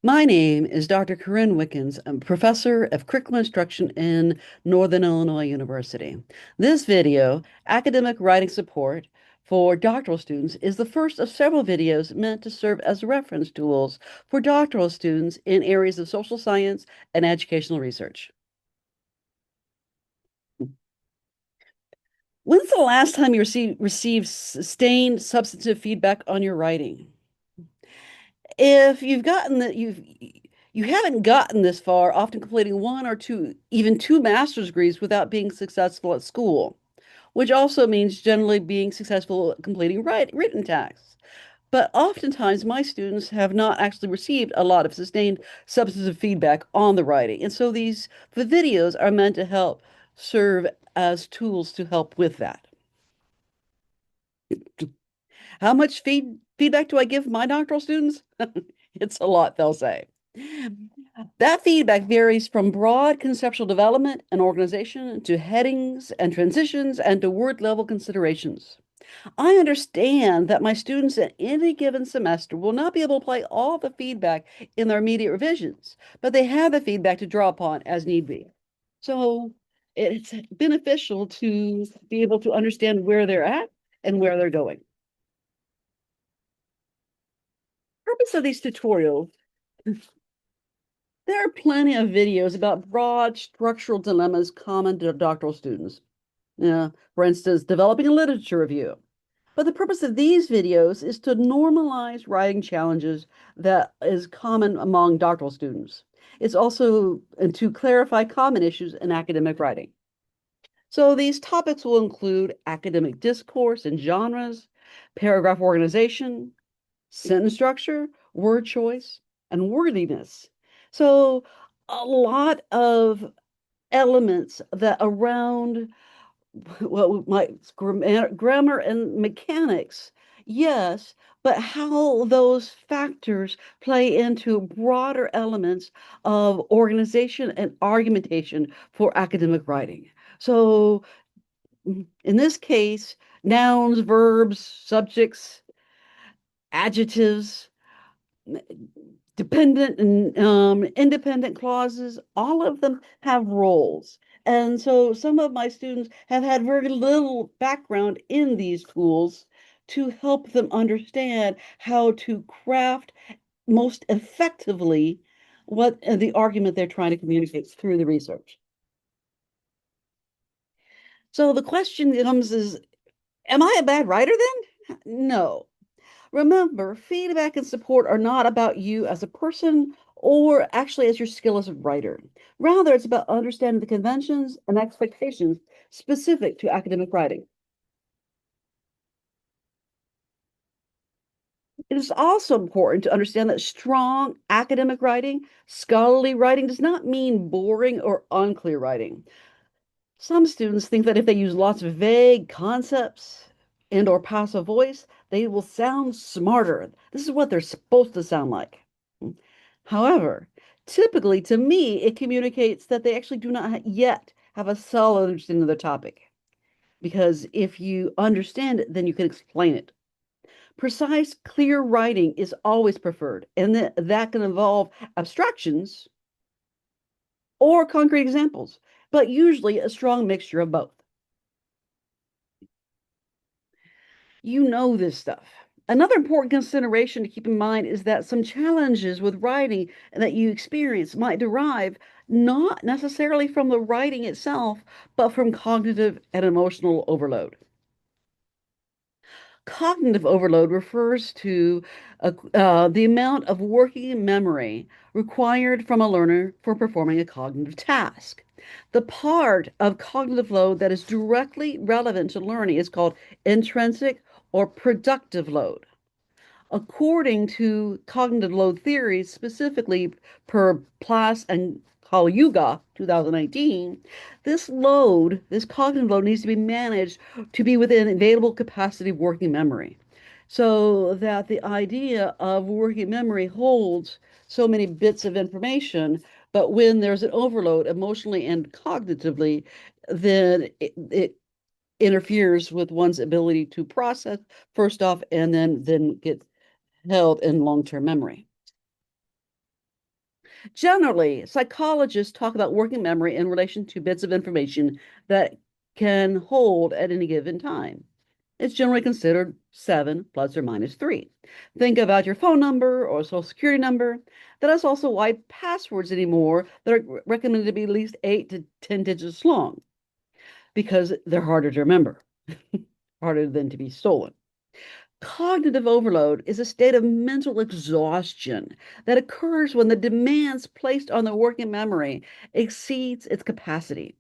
My name is Dr. Corinne Wickens. I'm a professor of curriculum instruction in Northern Illinois University. This video, Academic Writing Support for Doctoral Students, is the first of several videos meant to serve as reference tools for doctoral students in areas of social science and educational research. When's the last time you received sustained substantive feedback on your writing? If you've gotten that you haven't gotten this far, often completing one or two, even two master's degrees without being successful at school, which also means generally being successful at completing written tasks. But oftentimes, my students have not actually received a lot of sustained substantive feedback on the writing. And so the videos are meant to help serve as tools to help with that. How much feedback do I give my doctoral students? It's a lot, they'll say. That feedback varies from broad conceptual development and organization to headings and transitions and to word level considerations. I understand that my students at any given semester will not be able to apply all the feedback in their immediate revisions, but they have the feedback to draw upon as need be. So it's beneficial to be able to understand where they're at and where they're going. Purpose of these tutorials, there are plenty of videos about broad structural dilemmas common to doctoral students. For instance, developing a literature review. But the purpose of these videos is to normalize writing challenges that is common among doctoral students. It's also to clarify common issues in academic writing. So these topics will include academic discourse and genres, paragraph organization, sentence structure, word choice, and wordiness. So a lot of elements that around well, my grammar and mechanics, yes, but how those factors play into broader elements of organization and argumentation for academic writing. So, in this case, nouns, verbs, subjects, adjectives, dependent and independent clauses, all of them have roles. And so some of my students have had very little background in these tools to help them understand how to craft most effectively what the argument they're trying to communicate through the research. So the question comes is, am I a bad writer then? No. Remember, feedback and support are not about you as a person or actually as your skill as a writer. Rather, it's about understanding the conventions and expectations specific to academic writing. It is also important to understand that strong academic writing, scholarly writing, does not mean boring or unclear writing. Some students think that if they use lots of vague concepts and or passive voice, they will sound smarter. This is what they're supposed to sound like. However, typically to me, it communicates that they actually do not yet have a solid understanding of the topic. Because if you understand it, then you can explain it. Precise, clear writing is always preferred, and that can involve abstractions or concrete examples, but usually a strong mixture of both. You know this stuff. Another important consideration to keep in mind is that some challenges with writing that you experience might derive not necessarily from the writing itself, but from cognitive and emotional overload. Cognitive overload refers to the amount of working memory required from a learner for performing a cognitive task. The part of cognitive load that is directly relevant to learning is called intrinsic or productive load. According to cognitive load theories, specifically per Plas and Kalyuga, 2019, this cognitive load needs to be managed to be within available capacity of working memory. So that the idea of working memory holds so many bits of information, but when there's an overload emotionally and cognitively, then it interferes with one's ability to process first off and then get held in long-term memory. Generally, psychologists talk about working memory in relation to bits of information that can hold at any given time. It's generally considered 7 plus or minus 3. Think about your phone number or social security number. That is also why passwords anymore that are recommended to be at least 8 to 10 digits long, because they're harder to remember, harder than to be stolen. Cognitive overload is a state of mental exhaustion that occurs when the demands placed on the working memory exceeds its capacity.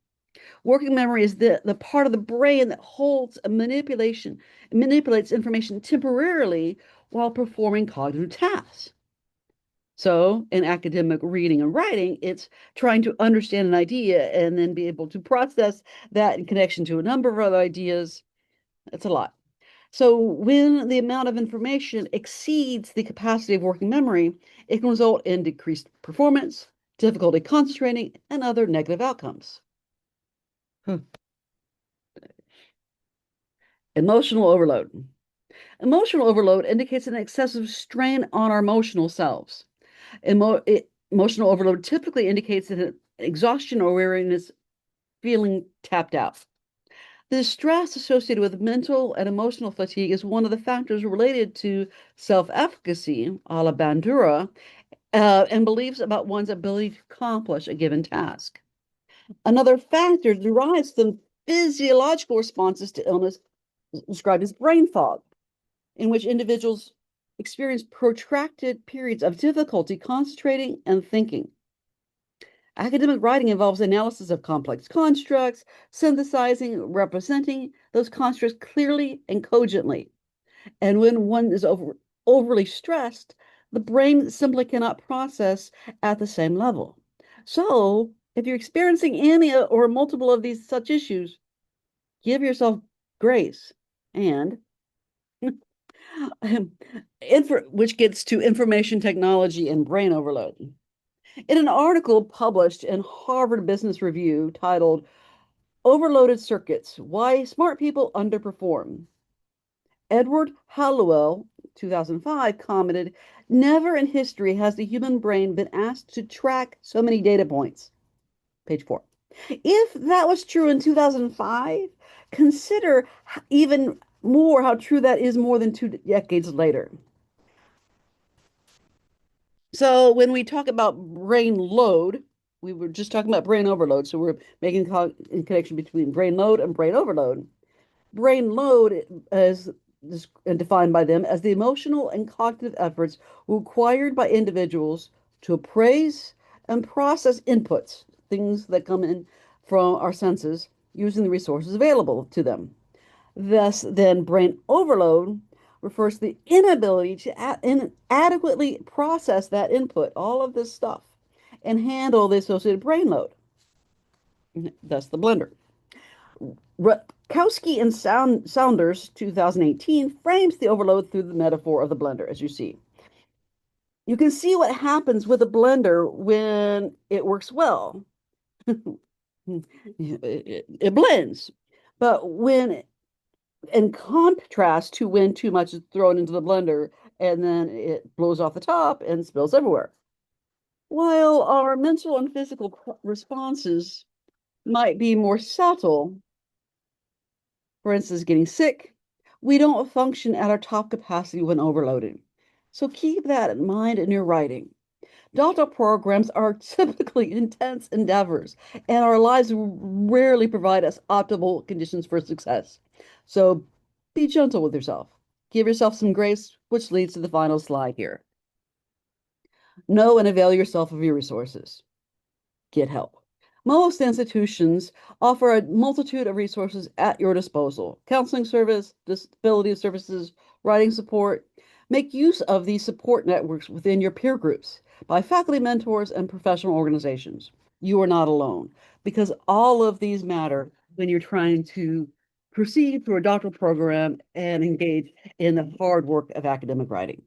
Working memory is the part of the brain that holds a manipulates information temporarily while performing cognitive tasks. So, in academic reading and writing, it's trying to understand an idea and then be able to process that in connection to a number of other ideas. It's a lot. So, when the amount of information exceeds the capacity of working memory, it can result in decreased performance, difficulty concentrating, and other negative outcomes. Huh. Emotional overload. Emotional overload indicates an excessive strain on our emotional selves. Emotional overload typically indicates that an exhaustion or weariness, feeling tapped out. The stress associated with mental and emotional fatigue is one of the factors related to self-efficacy, a la Bandura, and beliefs about one's ability to accomplish a given task. Another factor derives from physiological responses to illness described as brain fog, in which individuals experience protracted periods of difficulty concentrating and thinking. Academic writing involves analysis of complex constructs, synthesizing, representing those constructs clearly and cogently. And when one is overly stressed, the brain simply cannot process at the same level. So, if you're experiencing any or multiple of these such issues, give yourself grace and which gets to information technology and brain overload. In an article published in Harvard Business Review titled Overloaded Circuits, Why Smart People Underperform, Edward Hallowell, 2005, commented, never in history has the human brain been asked to track so many data points. Page 4. If that was true in 2005, consider even more how true that is more than 2 decades later. So when we talk about brain load, we were just talking about brain overload. So we're making a connection between brain load and brain overload. Brain load is defined by them as the emotional and cognitive efforts required by individuals to appraise and process inputs, things that come in from our senses, using the resources available to them. Thus, then, brain overload refers to the inability to adequately process that input, all of this stuff, and handle the associated brain load. Thus, the blender. Rutkowski and Saunders, 2018, frames the overload through the metaphor of the blender, as you see. You can see what happens with a blender when it works well. It blends. But when in contrast to when too much is thrown into the blender and then it blows off the top and spills everywhere. While our mental and physical responses might be more subtle, for instance, getting sick, we don't function at our top capacity when overloaded. So keep that in mind in your writing. Doctoral programs are typically intense endeavors, and our lives rarely provide us optimal conditions for success. So be gentle with yourself. Give yourself some grace, which leads to the final slide here. Know and avail yourself of your resources. Get help. Most institutions offer a multitude of resources at your disposal: counseling service, disability services, writing support. Make use of these support networks within your peer groups by faculty mentors and professional organizations. You are not alone because all of these matter when you're trying to proceed through a doctoral program and engage in the hard work of academic writing.